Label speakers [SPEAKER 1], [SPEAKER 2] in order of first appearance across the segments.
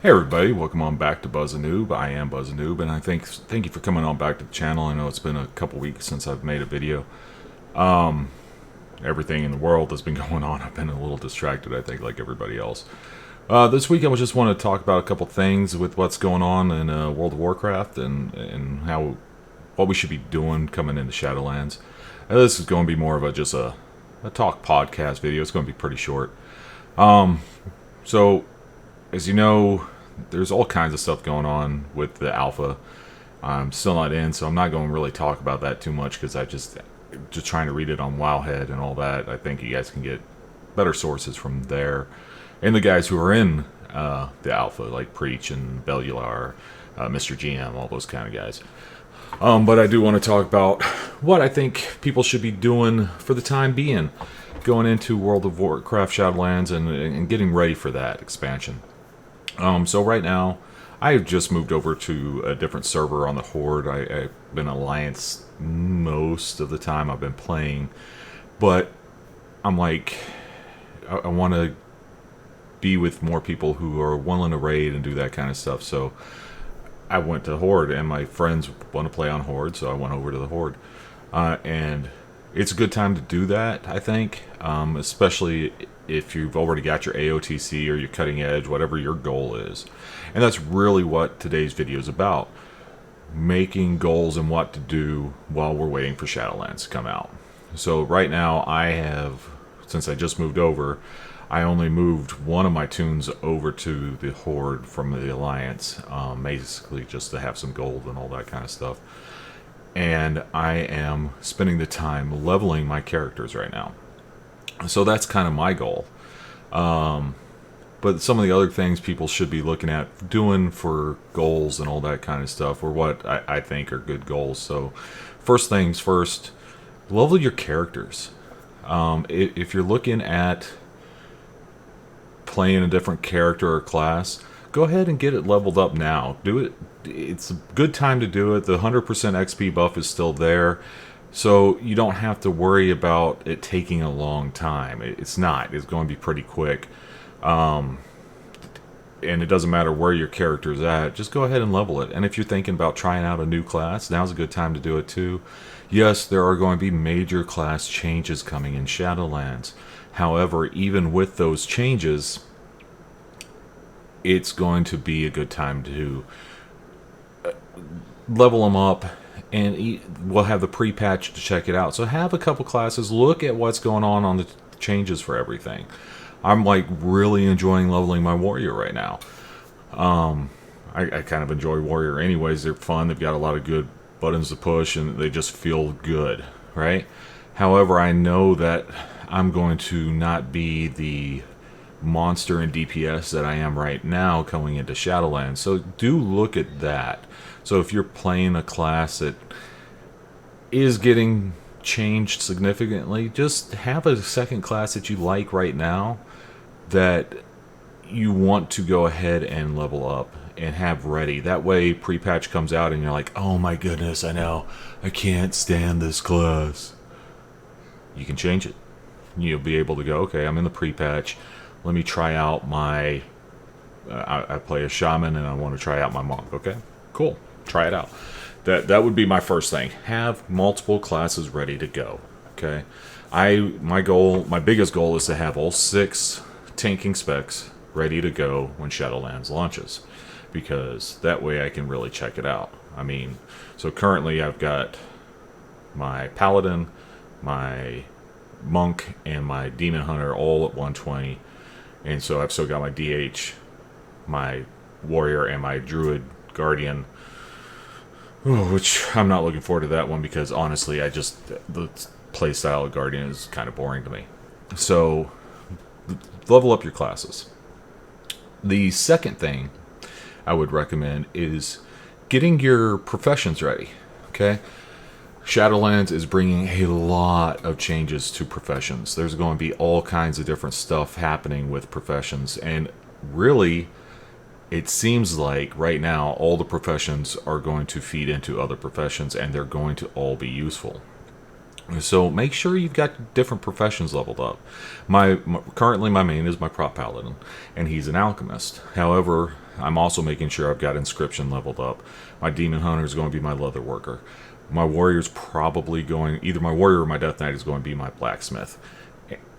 [SPEAKER 1] Hey everybody, welcome on back to Buzz a Noob. I am Buzz a Noob, and I thank you for coming on back to the channel. I know it's been a couple weeks since I've made a video. Everything in the world has been going on. I've been a little distracted, I think, like everybody else. This week I just want to talk about a couple things with what's going on in World of Warcraft and what we should be doing coming into Shadowlands. This is going to be more of just a talk podcast video. It's going to be pretty short. So, as you know, there's all kinds of stuff going on with the alpha. I'm still not in, so I'm not going to really talk about that too much because I just trying to read it on Wowhead and all that. I think you guys can get better sources from there. And the guys who are in the alpha, like Preach and Bellular, Mr. GM, all those kind of guys. But I do want to talk about what I think people should be doing for the time being, going into World of Warcraft Shadowlands and getting ready for that expansion. So right now, I've just moved over to a different server on the Horde. I've been Alliance most of the time I've been playing, but I'm like, I want to be with more people who are willing to raid and do that kind of stuff. So I went to Horde, and my friends want to play on Horde, so I went over to the Horde. And it's a good time to do that, I think, especially if you've already got your AOTC or your cutting edge, whatever your goal is. And that's really what today's video is about. Making goals and what to do while we're waiting for Shadowlands to come out. So right now I have, since I just moved over, I only moved one of my tunes over to the Horde from the Alliance, basically just to have some gold and all that kind of stuff. And I am spending the time leveling my characters right now. So that's kind of my goal. But some of the other things people should be looking at doing for goals and all that kind of stuff, or what I think are good goals. So first things first, level your characters. If you're looking at playing a different character or class, go ahead and get it leveled up now. Do it. It's a good time to do it. The 100% XP buff is still there, so you don't have to worry about it taking a long time. It's not. It's going to be pretty quick. And it doesn't matter where your character's at. Just go ahead and level it. And if you're thinking about trying out a new class, now's a good time to do it too. Yes, there are going to be major class changes coming in Shadowlands. However, even with those changes, it's going to be a good time to level them up, and we'll have the pre-patch to check it out. So have a couple classes, look at what's going on the changes for everything. I'm like really enjoying leveling my warrior right now. I kind of enjoy warrior anyways. They're fun. They've got a lot of good buttons to push, and they just feel good, right? However, I know that I'm going to not be the monster in DPS that I am right now going into Shadowlands. So do look at that. So if you're playing a class that is getting changed significantly, just have a second class that you like right now that you want to go ahead and level up and have ready. That way pre-patch comes out and you're like, oh my goodness, I know, I can't stand this class. You can change it. You'll be able to go, okay, I'm in the pre-patch. Let me try out my... I play a shaman and I want to try out my monk. Okay, cool. Try it out. That would be my first thing. Have multiple classes ready to go. Okay, my biggest goal is to have all 6 tanking specs ready to go when Shadowlands launches, because that way I can really check it out. I mean, so currently I've got my paladin, my monk, and my demon hunter all at 120, and so I've still got my DH, my warrior, and my druid guardian, which I'm not looking forward to that one because honestly the playstyle of guardian is kind of boring to me. So level up your classes. The second thing I would recommend is getting your professions ready. Okay, Shadowlands is bringing a lot of changes to professions. There's going to be all kinds of different stuff happening with professions, and really it seems like right now all the professions are going to feed into other professions, and they're going to all be useful. So make sure you've got different professions leveled up. Currently my main is my prop paladin, and he's an alchemist. However, I'm also making sure I've got inscription leveled up. My demon hunter is going to be my leather worker. My warrior's probably going, either my warrior or my death knight is going to be my blacksmith.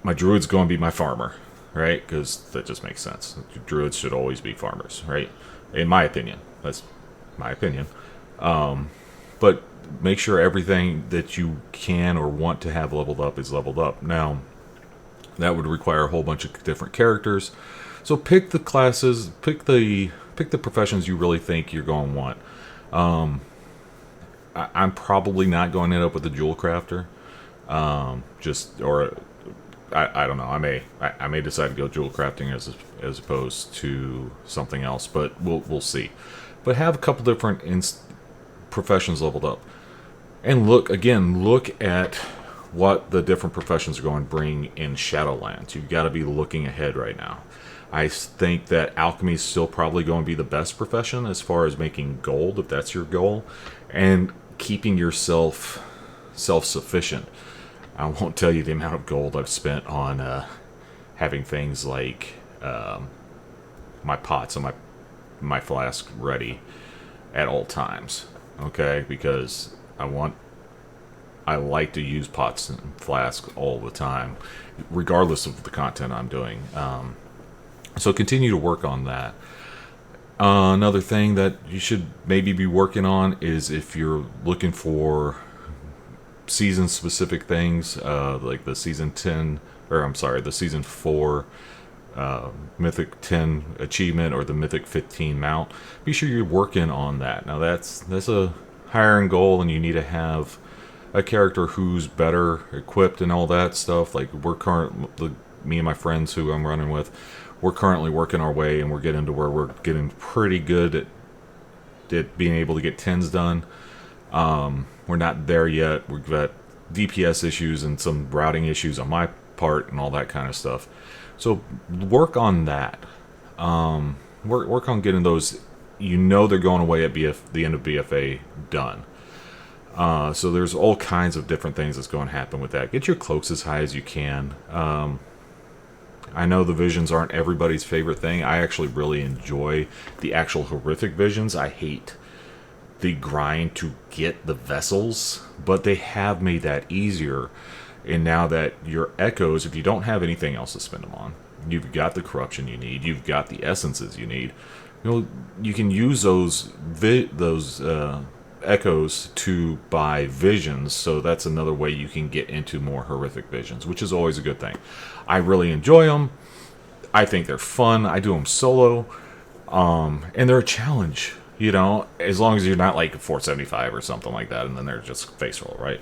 [SPEAKER 1] My druid's going to be my farmer, right? Because that just makes sense. Druids should always be farmers, right? In my opinion. That's my opinion. But make sure everything that you can or want to have leveled up is leveled up. Now, that would require a whole bunch of different characters. So pick the classes, pick the professions you really think you're going to want. I'm probably not going to end up with a jewel crafter. I don't know. I may decide to go jewel crafting as opposed to something else, but we'll see. But have a couple different professions leveled up, and look at what the different professions are going to bring in Shadowlands. You've got to be looking ahead right now. I think that alchemy is still probably going to be the best profession as far as making gold, if that's your goal, and keeping yourself self-sufficient. I won't tell you the amount of gold I've spent on having things like my pots and my flask ready at all times. Okay, because I like to use pots and flasks all the time, regardless of the content I'm doing. So continue to work on that. Another thing that you should maybe be working on is if you're looking for season-specific things, like the season 4 Mythic 10 achievement or the Mythic 15 mount. Be sure you're working on that. Now that's a higher-end goal, and you need to have a character who's better equipped and all that stuff. Like me and my friends who I'm running with, we're currently working our way, and we're getting to where we're getting pretty good at being able to get 10s done. We're not there yet. We've got DPS issues and some routing issues on my part and all that kind of stuff. So work on that. Work on getting those. They're going away at the end of BFA done. So there's all kinds of different things that's going to happen with that. Get your cloaks as high as you can. I know the visions aren't everybody's favorite thing. I actually really enjoy the actual horrific visions. I hate the grind to get the vessels, but they have made that easier. And now that your echoes, if you don't have anything else to spend them on, you've got the corruption you need, you've got the essences you need. You can use those echoes to buy visions, so that's another way you can get into more horrific visions, which is always a good thing. I really enjoy them. I think they're fun. I do them solo, and they're a challenge. As long as you're not like 475 or something like that, and then they're just face roll, right?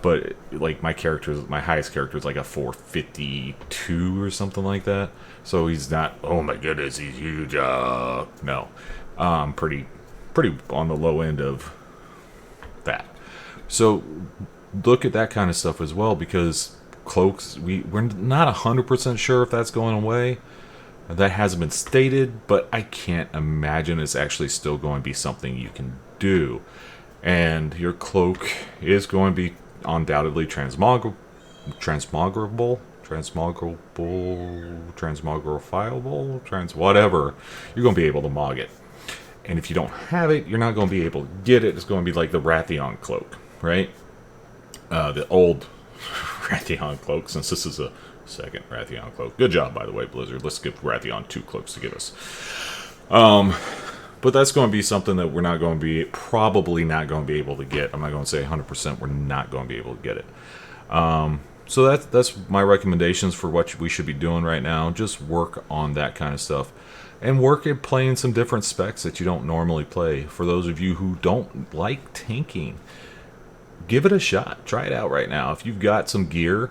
[SPEAKER 1] But like my highest character is like a 452 or something like that. So he's not, oh my goodness, he's huge. No, pretty on the low end of that. So look at that kind of stuff as well, because cloaks, we're not 100% sure if that's going away. That hasn't been stated, but I can't imagine it's actually still going to be something you can do. And your cloak is going to be undoubtedly transmograble, whatever. You're going to be able to mog it. And if you don't have it, you're not going to be able to get it. It's going to be like the Wrathion cloak, right? The old Wrathion cloak, since this is a second Wrathion cloak. Good job, by the way, Blizzard. Let's give Wrathion 2 cloaks to give us. But that's going to be something that we're probably not going to be able to get. I'm not going to say 100% we're not going to be able to get it. So that's my recommendations for what we should be doing right now. Just work on that kind of stuff. And work at playing some different specs that you don't normally play. For those of you who don't like tanking, give it a shot. Try it out right now. If you've got some gear,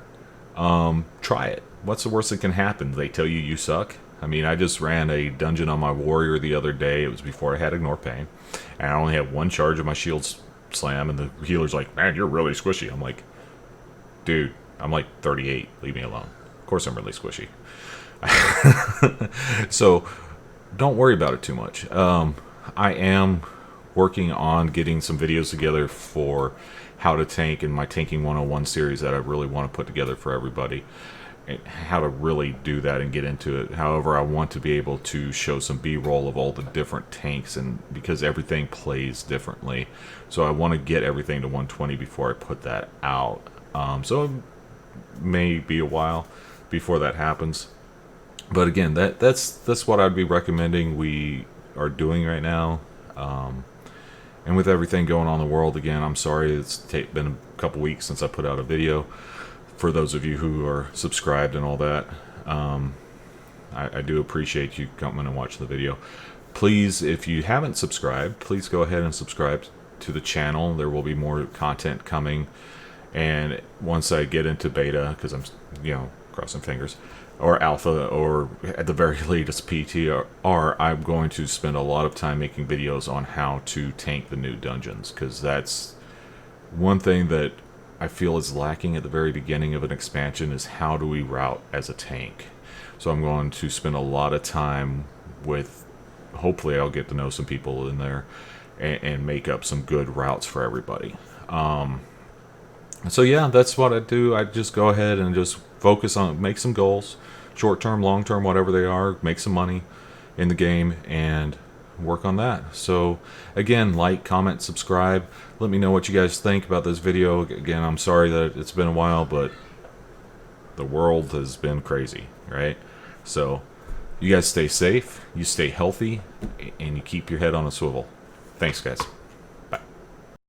[SPEAKER 1] try it. What's the worst that can happen? They tell you suck? I mean, I just ran a dungeon on my warrior the other day. It was before I had Ignore Pain. And I only had one charge of my shield slam, and the healer's like, man, you're really squishy. I'm like, dude, I'm like 38. Leave me alone. Of course I'm really squishy. So don't worry about it too much. I am working on getting some videos together for how to tank in my Tanking 101 series that I really want to put together for everybody. how to really do that and get into it. However, I want to be able to show some B-roll of all the different tanks, and because everything plays differently, so I want to get everything to 120 before I put that out. So it may be a while before that happens, but again, that's what I'd be recommending we are doing right now. And with everything going on in the world, again, I'm sorry it's been a couple weeks since I put out a video. For those of you who are subscribed and all that, I do appreciate you coming and watching the video. Please, if you haven't subscribed, please go ahead and subscribe to the channel. There will be more content coming. And once I get into beta, because I'm, crossing fingers, or alpha, or at the very latest PTR, I'm going to spend a lot of time making videos on how to tank the new dungeons, because that's one thing that I feel is lacking at the very beginning of an expansion, is how do we route as a tank. So I'm going to spend a lot of time with, hopefully I'll get to know some people in there and make up some good routes for everybody. So yeah, that's what I do. I just go ahead and just focus on, make some goals, short term, long term, whatever they are, make some money in the game and work on that. So again, like, comment, subscribe. Let me know what you guys think about this video. Again, I'm sorry that it's been a while, but the world has been crazy, right? So you guys stay safe, you stay healthy, and you keep your head on a swivel. Thanks, guys.